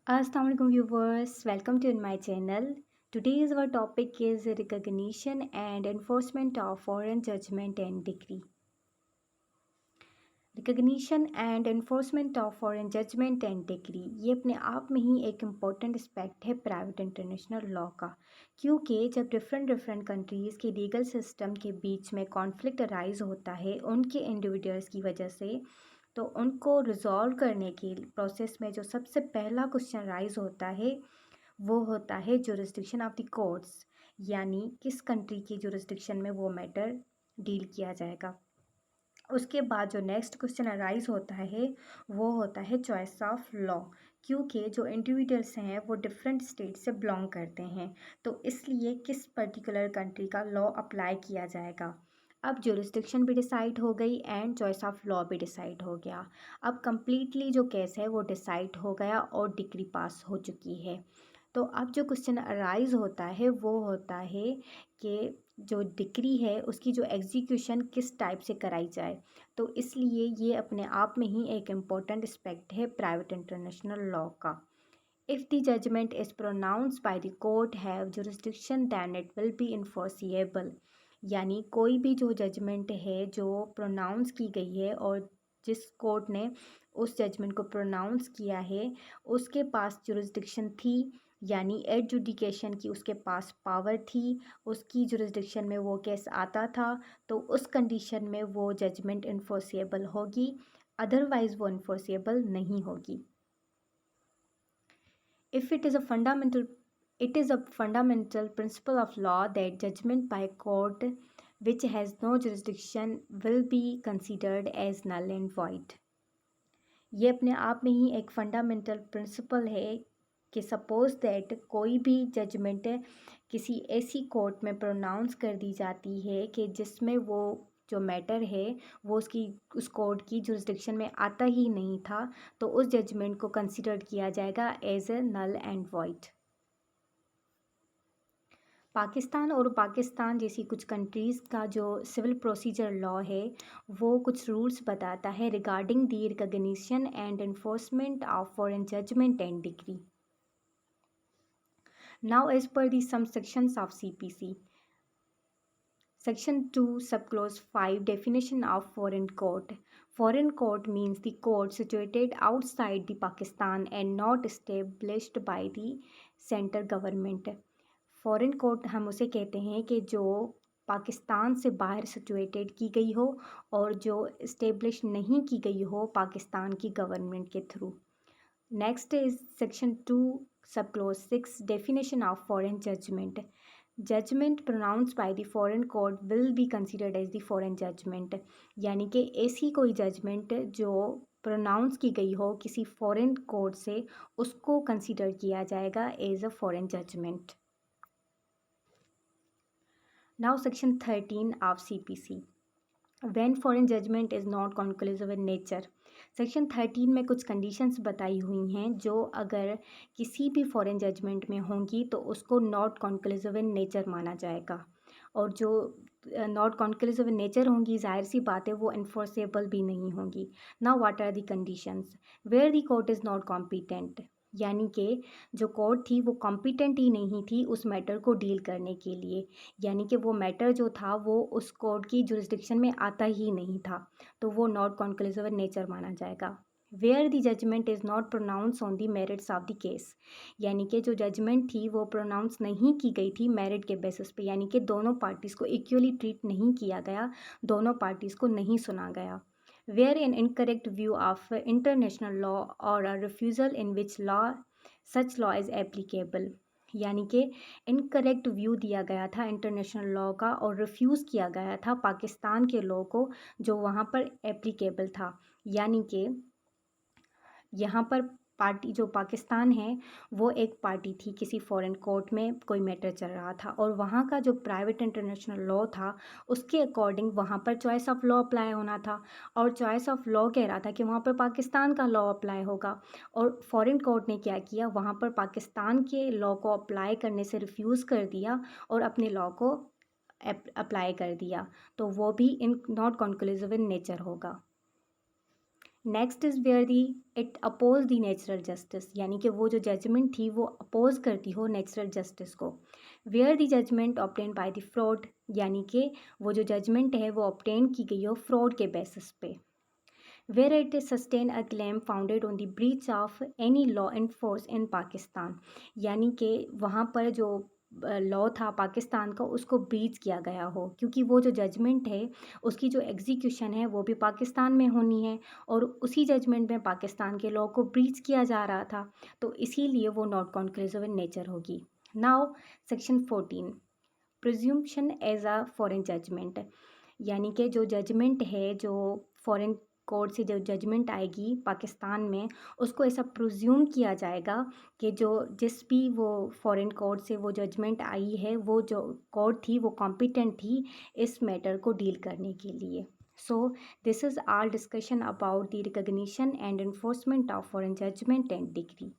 Assalamualaikum viewers, welcome to my channel. Today's our topic is recognition and enforcement of foreign judgment and decree. Recognition and enforcement of foreign judgment and decree ये अपने आप में ही एक important aspect है private international law का, क्योंकि जब डिफरेंट कंट्रीज़ के लीगल सिस्टम के बीच में कॉन्फ्लिक्ट अराइज होता है उनके इंडिविजुअल्स की वजह से, तो उनको रिजॉल्व करने के प्रोसेस में जो सबसे पहला क्वेश्चन राइज होता है वो होता है जुरिस्डिक्शन ऑफ द कोर्ट्स, यानी किस कंट्री की जुरिस्डिक्शन में वो मैटर डील किया जाएगा। उसके बाद जो नेक्स्ट क्वेश्चन अराइज होता है वो होता है चॉइस ऑफ लॉ, क्योंकि जो इंडिविजुअल्स हैं वो डिफरेंट स्टेट से बिलोंग करते हैं, तो इसलिए किस पर्टिकुलर कंट्री का लॉ अप्लाई किया जाएगा। अब जुरिस्डिक्शन भी डिसाइड हो गई एंड चॉइस ऑफ लॉ भी डिसाइड हो गया। अब कम्प्लीटली जो केस है वो डिसाइड हो गया और डिग्री पास हो चुकी है। तो अब जो क्वेश्चन अराइज होता है वो होता है कि जो डिग्री है उसकी जो एग्जीक्यूशन किस टाइप से कराई जाए। तो इसलिए ये अपने आप में ही एक इम्पॉर्टेंट एस्पेक्ट है प्राइवेट इंटरनेशनल लॉ का। If the judgment is pronounced by the court have jurisdiction then it will be enforceable, यानी कोई भी जो जजमेंट है जो प्रोनाउंस की गई है और जिस कोर्ट ने उस जजमेंट को प्रोनाउंस किया है उसके पास जुरिस्डिक्शन थी, यानी एडजुडिकेशन की उसके पास पावर थी, उसकी जुरिस्डिक्शन में वो केस आता था, तो उस कंडीशन में वो जजमेंट इन्फोर्सिएबल होगी, अदरवाइज़ वो इन्फोर्सिएबल नहीं होगी। If it is a fundamental principle of law that judgment by court which has no jurisdiction will be considered as null and void. ये अपने आप में ही एक फंडामेंटल प्रिंसिपल है कि सपोज़ दैट कोई भी जजमेंट किसी ऐसी कोर्ट में प्रोनाउंस कर दी जाती है कि जिसमें वो जो मैटर है वो उसकी उस कोर्ट की जुरिस्डिक्शन में आता ही नहीं था, तो उस जजमेंट को कंसिडर किया जाएगा as a null and void. Pakistan और पाकिस्तान जैसी कुछ कंट्रीज़ का जो सिविल प्रोसीजर लॉ है वो कुछ रूल्स बताता है regarding the recognition and enforcement of foreign judgment and decree. Now as per the some sections of CPC, Section 2, Subclause 5, Definition of Foreign Court. Foreign court means the court situated outside the Pakistan and not established by the center government. Foreign court हम उसे कहते हैं कि जो पाकिस्तान से बाहर situated की गई हो और जो इस्टेब्लिश नहीं की गई हो पाकिस्तान की गवर्नमेंट के through. Next is section 2 sub clause 6, definition of foreign judgment. Judgment pronounce by the foreign court will be considered as the foreign judgment, यानी कि ऐसी कोई जजमेंट जो प्रोनाउंस की गई हो किसी फॉरेन कोर्ट से उसको कंसिडर किया जाएगा as a foreign judgment. Now section 13 of CPC, when foreign judgment is not conclusive in nature. Section 13 में कुछ कंडीशंस बताई हुई हैं जो अगर किसी भी फॉरेन जजमेंट में होंगी तो उसको नॉट कॉन्क्लूसिव इन नेचर माना जाएगा, और जो नॉट कॉन्क्लूसिव इन नेचर होंगी जाहिर सी बात है वो इन्फोर्सेबल भी नहीं होंगी। Now what are the conditions where the court is not competent, यानी कि जो कोर्ट थी वो कॉम्पिटेंट ही नहीं थी उस मैटर को डील करने के लिए, यानी कि वो मैटर जो था वो उस कोर्ट की जुरिस्डिक्शन में आता ही नहीं था, तो वो नॉट कॉन्क्लूसिव इन नेचर माना जाएगा। Where the judgment is not pronounce on the merits of the case, यानी कि जो जजमेंट थी वो प्रोनाउंस नहीं की गई थी मेरिट के बेसिस पे, यानी कि दोनों पार्टीज़ को इक्वली ट्रीट नहीं किया गया, दोनों पार्टीज़ को नहीं सुना गया। Where an incorrect view of international law or a refusal in which such law is applicable, यानी कि इनकरेक्ट व्यू दिया गया था इंटरनेशनल लॉ का और रिफ्यूज़ किया गया था पाकिस्तान के लॉ को जो वहाँ पर एप्लीकेबल था, यानी कि यहाँ पर पार्टी जो पाकिस्तान है वो एक पार्टी थी, किसी फॉरेन कोर्ट में कोई मैटर चल रहा था और वहाँ का जो प्राइवेट इंटरनेशनल लॉ था उसके अकॉर्डिंग वहाँ पर चॉइस ऑफ लॉ अप्लाई होना था, और चॉइस ऑफ लॉ कह रहा था कि वहाँ पर पाकिस्तान का लॉ अप्लाई होगा, और फॉरेन कोर्ट ने क्या किया वहाँ पर पाकिस्तान के लॉ को अप्लाई करने से रिफ्यूज़ कर दिया और अपने लॉ को अप्लाई कर दिया, तो वो भी in not conclusive in nature होगा। Next is where the it oppose the natural justice, यानी कि वो जो जजमेंट थी वो अपोज करती हो नेचुरल जस्टिस को। Where the judgment obtain by the fraud, यानी कि वो जो जजमेंट है वो ऑब्टेन की गई हो फ्रॉड के बेसिस पे। Where it sustain a claim founded on the breach of any law and force in Pakistan, यानी कि वहाँ पर जो लॉ था पाकिस्तान का उसको ब्रीच किया गया हो, क्योंकि वो जो जजमेंट है उसकी जो एग्जीक्यूशन है वो भी पाकिस्तान में होनी है और उसी जजमेंट में पाकिस्तान के लॉ को ब्रीच किया जा रहा था, तो इसीलिए वो नॉट कॉन्क्लूसिव इन नेचर होगी। Now section 14, presumption as a foreign judgment, यानी कि जो जजमेंट है जो फॉरेन कोर्ट से जो जजमेंट आएगी पाकिस्तान में उसको ऐसा प्रिज्यूम किया जाएगा कि जो जिस भी वो फॉरेन कोर्ट से वो जजमेंट आई है वो जो कोर्ट थी वो कॉम्पिटेंट थी इस मैटर को डील करने के लिए। So this is our discussion about the recognition and enforcement of foreign judgment and degree.